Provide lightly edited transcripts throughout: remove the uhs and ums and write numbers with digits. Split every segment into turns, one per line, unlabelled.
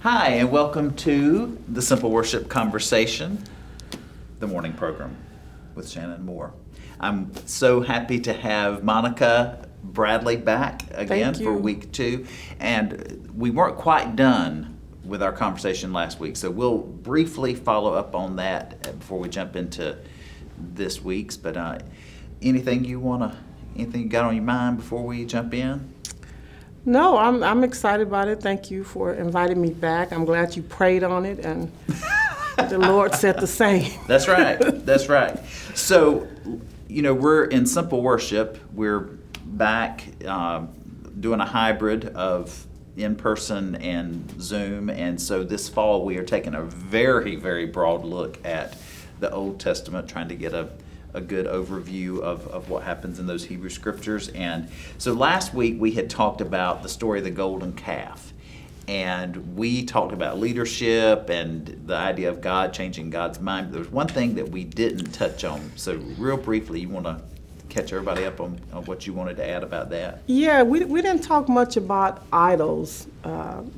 Hi, and welcome to the Simple Worship Conversation, the morning program with Shannon Moore. I'm so happy to have Monica Bradley back again for week 2. And we weren't quite done with our conversation last week, so we'll briefly follow up on that before we jump into this week's. But anything you got on your mind before we jump in?
No, I'm excited about it. Thank you for inviting me back. I'm glad you prayed on it, and the Lord said the same.
That's right. That's right. So, we're in Simple Worship. We're back doing a hybrid of in-person and Zoom. And so this fall we are taking a very, very broad look at the Old Testament, trying to get a good overview of what happens in those Hebrew scriptures. And so last week we had talked about the story of the golden calf. And we talked about leadership and the idea of God changing God's mind. But there was one thing that we didn't touch on. So real briefly, you want to catch everybody up on what you wanted to add about that?
Yeah, we didn't talk much about idols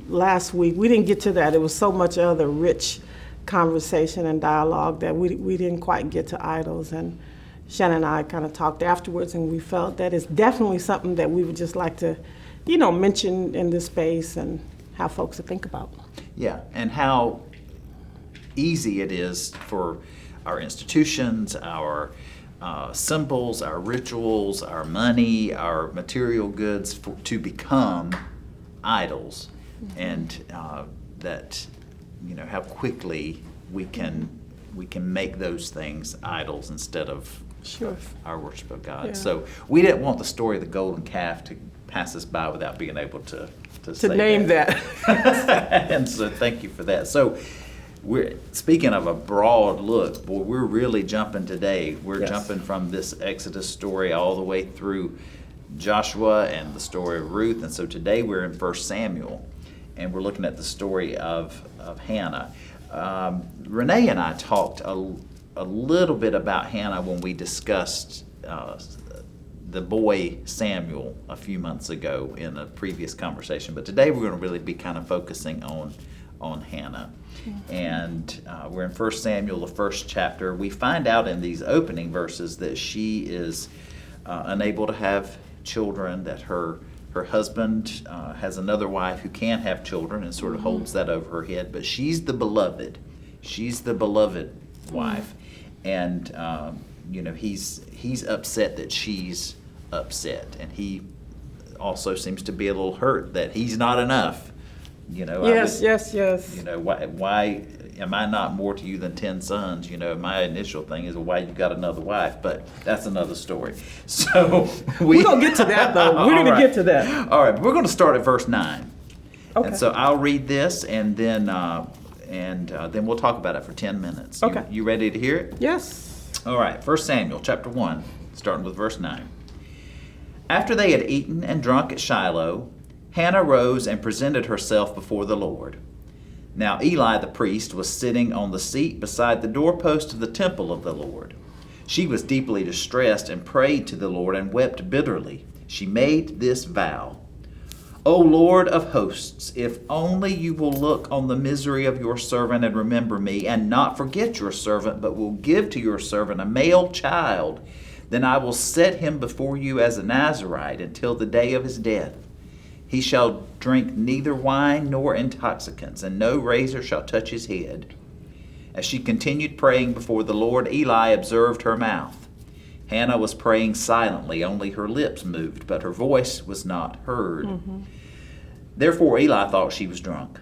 last week. We didn't get to that. It was so much other rich conversation and dialogue that we didn't quite get to idols. And Shannon and I kind of talked afterwards, and we felt that it's definitely something that we would just like to, mention in this space and have folks to think about.
Yeah, and how easy it is for our institutions, our symbols, our rituals, our money, our material goods to become idols. Mm-hmm. And that how quickly we can make those things idols instead of our worship of God. Yeah. So we didn't want the story of the golden calf to pass us by without being able to say
name that.
And so thank you for that. So we're speaking of a broad look, boy, we're really jumping today. We're jumping from this Exodus story all the way through Joshua and the story of Ruth. And so today we're in 1 Samuel. And we're looking at the story of Hannah. Renee and I talked a little bit about Hannah when we discussed the boy Samuel a few months ago in a previous conversation. But today we're going to really be kind of focusing on Hannah. Mm-hmm. And we're in 1 Samuel, the first chapter. We find out in these opening verses that she is unable to have children, that her husband has another wife who can't have children and sort of holds that over her head. But she's the beloved. She's the beloved wife. And, he's upset that she's upset. And he also seems to be a little hurt that he's not enough.
Yes.
Why am I not more to you than 10 sons? My initial thing is, why you got another wife? But that's another story. So
we're going to get to that, though. We're going to get to that.
All right, we're going to start at verse 9.
Okay.
And so I'll read this, and then we'll talk about it for 10 minutes.
Okay.
You ready to hear it?
Yes.
All right, 1 Samuel chapter 1, starting with verse 9. After they had eaten and drunk at Shiloh, Hannah rose and presented herself before the Lord. Now Eli the priest was sitting on the seat beside the doorpost of the temple of the Lord. She was deeply distressed and prayed to the Lord and wept bitterly. She made this vow: O Lord of hosts, if only you will look on the misery of your servant and remember me, and not forget your servant, but will give to your servant a male child, then I will set him before you as a Nazirite until the day of his death. He shall drink neither wine nor intoxicants, and no razor shall touch his head. As she continued praying before the Lord, Eli observed her mouth. Hannah was praying silently, only her lips moved, but her voice was not heard. Mm-hmm. Therefore Eli thought she was drunk.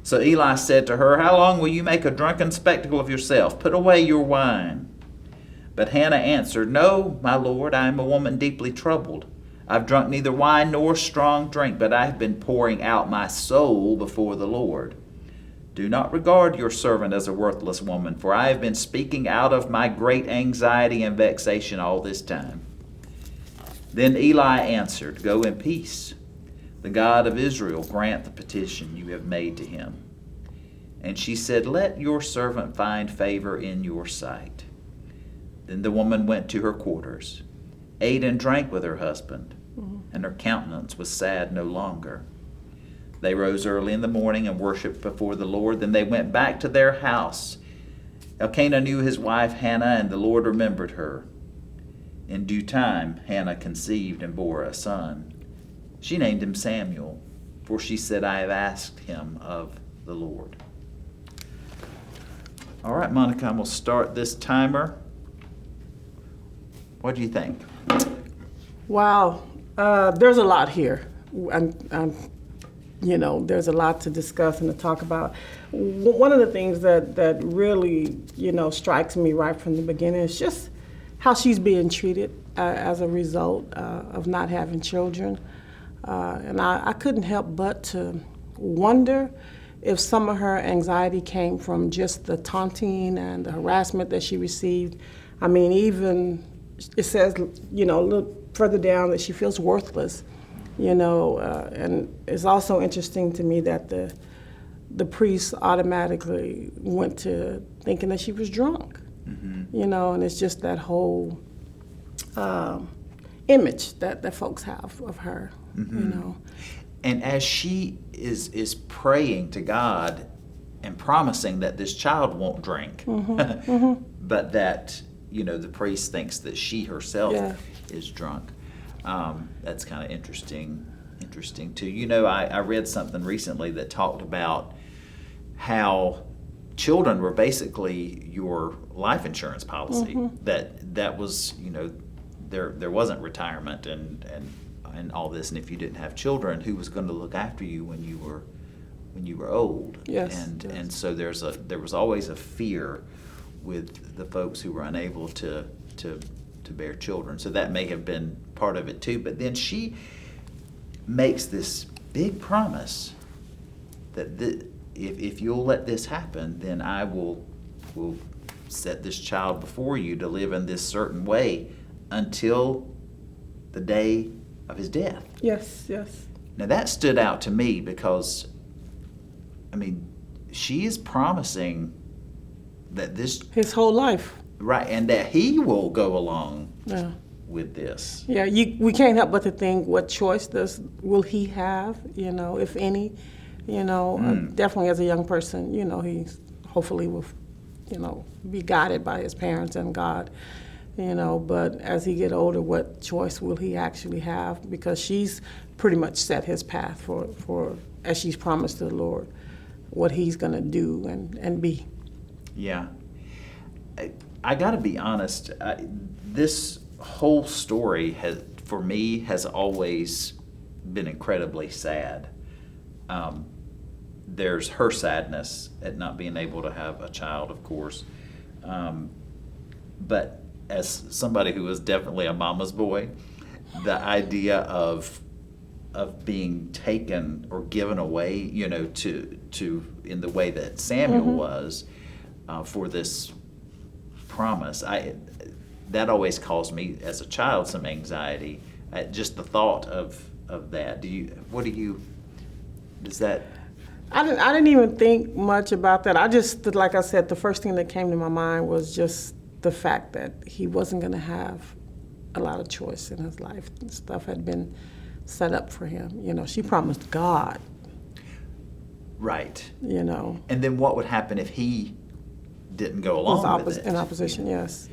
So Eli said to her, How long will you make a drunken spectacle of yourself? Put away your wine. But Hannah answered, No, my Lord, I am a woman deeply troubled. I've drunk neither wine nor strong drink, but I have been pouring out my soul before the Lord. Do not regard your servant as a worthless woman, for I have been speaking out of my great anxiety and vexation all this time. Then Eli answered, Go in peace. The God of Israel grant the petition you have made to him. And she said, Let your servant find favor in your sight. Then the woman went to her quarters, ate and drank with her husband, and her countenance was sad no longer. They rose early in the morning and worshiped before the Lord. Then they went back to their house. Elkanah knew his wife Hannah, and the Lord remembered her. In due time, Hannah conceived and bore a son. She named him Samuel, for she said, I have asked him of the Lord. All right, Monica, I'm going to start this timer. What do you think?
Wow, there's a lot here. There's a lot to discuss and to talk about. One of the things that really, strikes me right from the beginning is just how she's being treated as a result of not having children. And I couldn't help but to wonder if some of her anxiety came from just the taunting and the harassment that she received. I mean, even it says, a little further down that she feels worthless, and it's also interesting to me that the priest automatically went to thinking that she was drunk, and it's just that whole image that folks have of her,
And as she is praying to God and promising that this child won't drink, but that, the priest thinks that she herself is drunk. That's kind of interesting too. I read something recently that talked about how children were basically your life insurance policy. That was, there wasn't retirement and all this, and if you didn't have children, who was going to look after you when you were old? And so there was always a fear with the folks who were unable to bear children. So that may have been part of it too. But then she makes this big promise that if you'll let this happen, then I will set this child before you to live in this certain way until the day of his death.
Yes.
Now that stood out to me because, she is promising that
his whole life.
Right, and that he will go along with this.
Yeah, we can't help but to think, what choice will he have, if any? Definitely as a young person, he hopefully will, be guided by his parents and God. But as he get older, what choice will he actually have? Because she's pretty much set his path for as she's promised to the Lord, what he's going to do and be.
Yeah. I got to be honest, this whole story has always been incredibly sad. There's her sadness at not being able to have a child, of course. But as somebody who was definitely a mama's boy, the idea of being taken or given away, to in the way that Samuel was, for this promise, that always caused me as a child some anxiety. Just the thought of that. Does that?
I didn't even think much about that. I just, like I said, the first thing that came to my mind was just the fact that he wasn't going to have a lot of choice in his life. Stuff had been set up for him. She promised God.
Right.
And
then what would happen if he didn't go along with it?
In opposition, yes.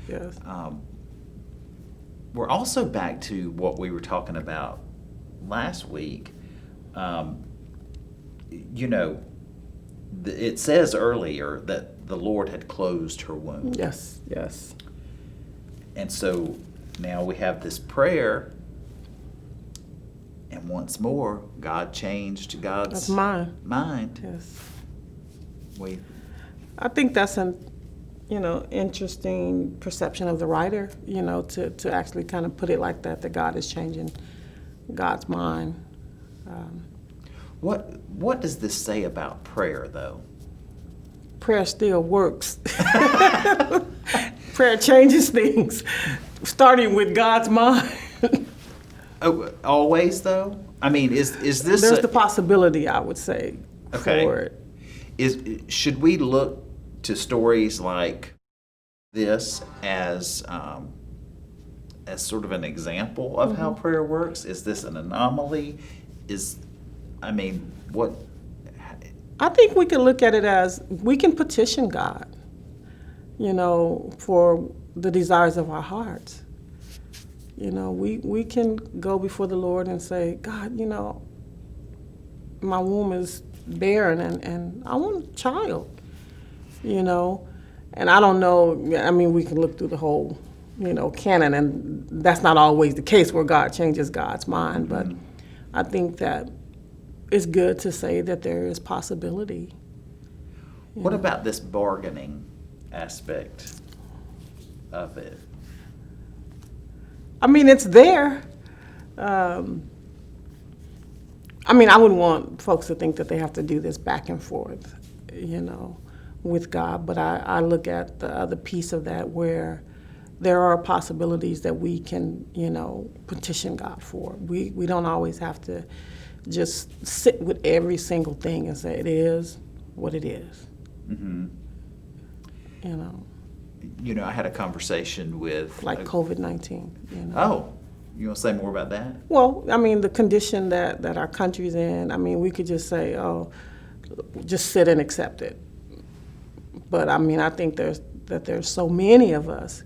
We're also back to what we were talking about last week. It says earlier that the Lord had closed her womb.
Yes.
And so now we have this prayer, and once more, God changed God's mind.
Yes.
I
think that's an interesting perception of the writer, to actually kind of put it like that God is changing God's mind.
What does this say about prayer, though?
Prayer still works. Prayer changes things, starting with God's mind.
Oh, always, though? Is this?
There's the possibility, I would say, for it.
Should we look to stories like this as sort of an example of how prayer works? Is this an anomaly? I mean, what?
I think we can look at it as we can petition God, for the desires of our hearts. We can go before the Lord and say, God, my womb is barren and I want a child, And I don't know, I mean, we can look through the whole, canon, and that's not always the case where God changes God's mind, but I think that it's good to say that there is possibility.
What about this bargaining aspect of it?
I mean, it's there. I wouldn't want folks to think that they have to do this back and forth, with God. But I look at the other piece of that where there are possibilities that we can, petition God for. We don't always have to just sit with every single thing and say it is what it is.
Mm-hmm. I had a conversation with...
Like COVID-19,
Oh, you want to say more about that?
Well, the condition that our country's in, we could just say, oh, just sit and accept it. But, I think there's so many of us,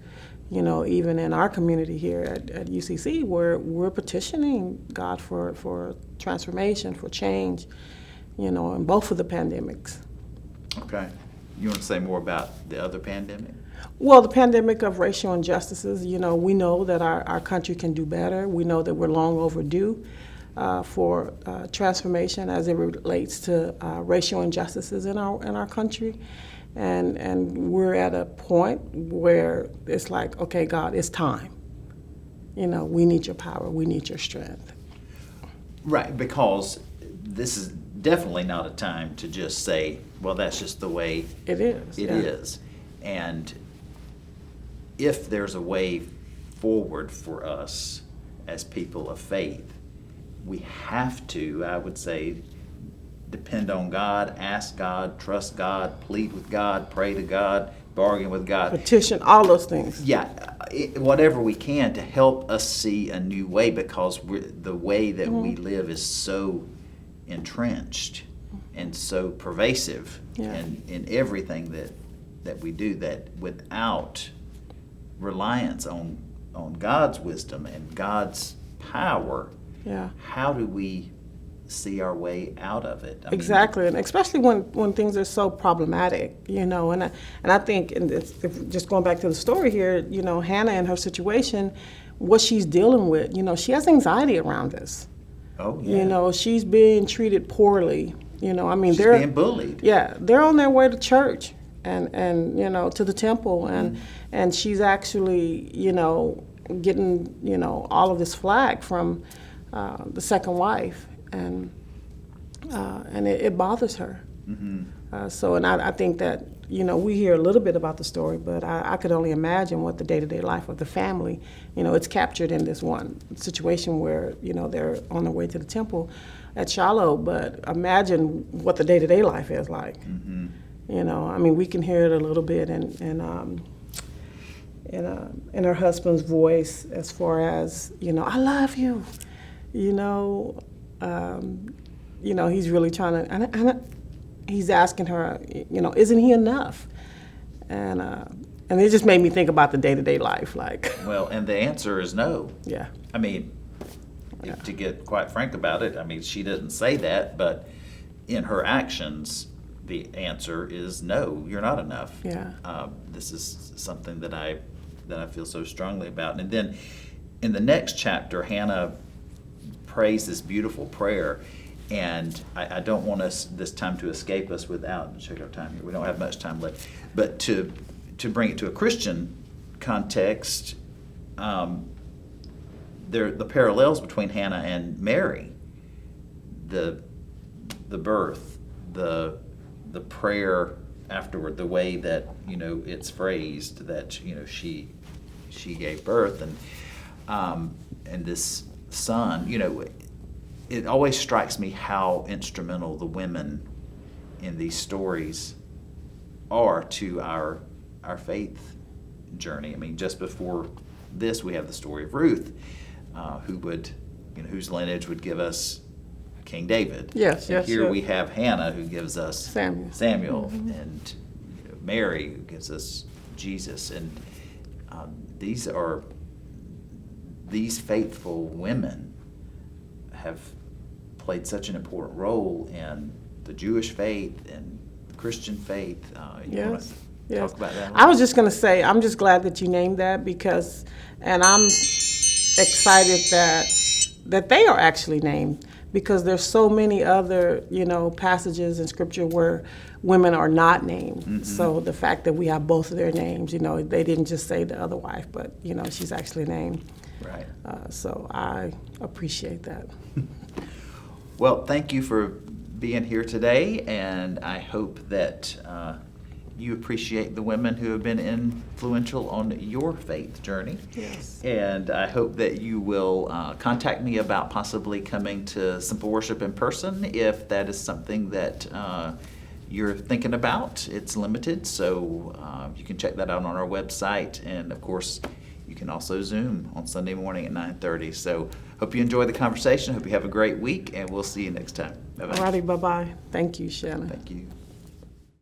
even in our community here at UCC, where we're petitioning God for transformation, for change, in both of the pandemics.
Okay. You want to say more about the other pandemic?
Well, the pandemic of racial injustices, we know that our country can do better. We know that we're long overdue for transformation as it relates to racial injustices in our country. And we're at a point where it's like, okay, God, it's time. We need your power. We need your strength.
Right, because this is definitely not a time to just say, well, that's just the way
it is.
It is. And if there's a way forward for us as people of faith, we have to, I would say, depend on God, ask God, trust God, plead with God, pray to God, bargain with God.
Petition, all those things.
Yeah, whatever we can to help us see a new way, because the way that we live is so entrenched and so pervasive in everything that we do, that without reliance on God's wisdom and God's power, how do we see our way out of it?
Exactly, and especially when things are so problematic, and I think, and just going back to the story here, Hannah and her situation, what she's dealing with, she has anxiety around this.
Oh, yeah.
She's being treated poorly. She's
they're being bullied.
Yeah, they're on their way to church and to the temple, and she's actually, getting, all of this flack from the second wife, and it bothers her. Mm-hmm. And I think that, we hear a little bit about the story, but I could only imagine what the day-to-day life of the family, it's captured in this one situation where, they're on their way to the temple at Shiloh, but imagine what the day-to-day life is like. Mm-hmm. We can hear it a little bit in her husband's voice as far as, I love you, he's really trying to, and he's asking her, isn't he enough? And it just made me think about the day-to-day life, like.
Well, and the answer is no.
Yeah.
To get quite frank about it, she doesn't say that, but in her actions, the answer is no, you're not enough.
Yeah.
This is something that I feel so strongly about. And then in the next chapter, Hannah prays this beautiful prayer. And I don't want this time to escape us without, check our time here, we don't have much time left, but to bring it to a Christian context, the parallels between Hannah and Mary, the birth, the prayer afterward, the way that, it's phrased, that, she gave birth, and this son, it always strikes me how instrumental the women in these stories are to our faith journey. Just before this, we have the story of Ruth, whose lineage would give us King David.
Yes,
and
yes,
here
yes.
we have Hannah who gives us
Samuel.
and Mary who gives us Jesus. And these faithful women have played such an important role in the Jewish faith and the Christian faith. You wanna
Yes. Yes.
talk about that?
I was just going to say, I'm just glad that you named that and I'm excited that they are actually named, because there's so many other, passages in Scripture where women are not named.
Mm-hmm.
So the fact that we have both of their names, they didn't just say the other wife, but, she's actually named.
Right.
So I appreciate that.
Well, thank you for being here today, and I hope that you appreciate the women who have been influential on your faith journey.
Yes.
And I hope that you will contact me about possibly coming to Simple Worship in person if that is something that you're thinking about. It's limited, so you can check that out on our website. And of course, you can also Zoom on Sunday morning at 9:30. So hope you enjoy the conversation. Hope you have a great week, and we'll see you next time. Bye-bye.
All righty, bye-bye. Thank you, Shannon.
Thank you.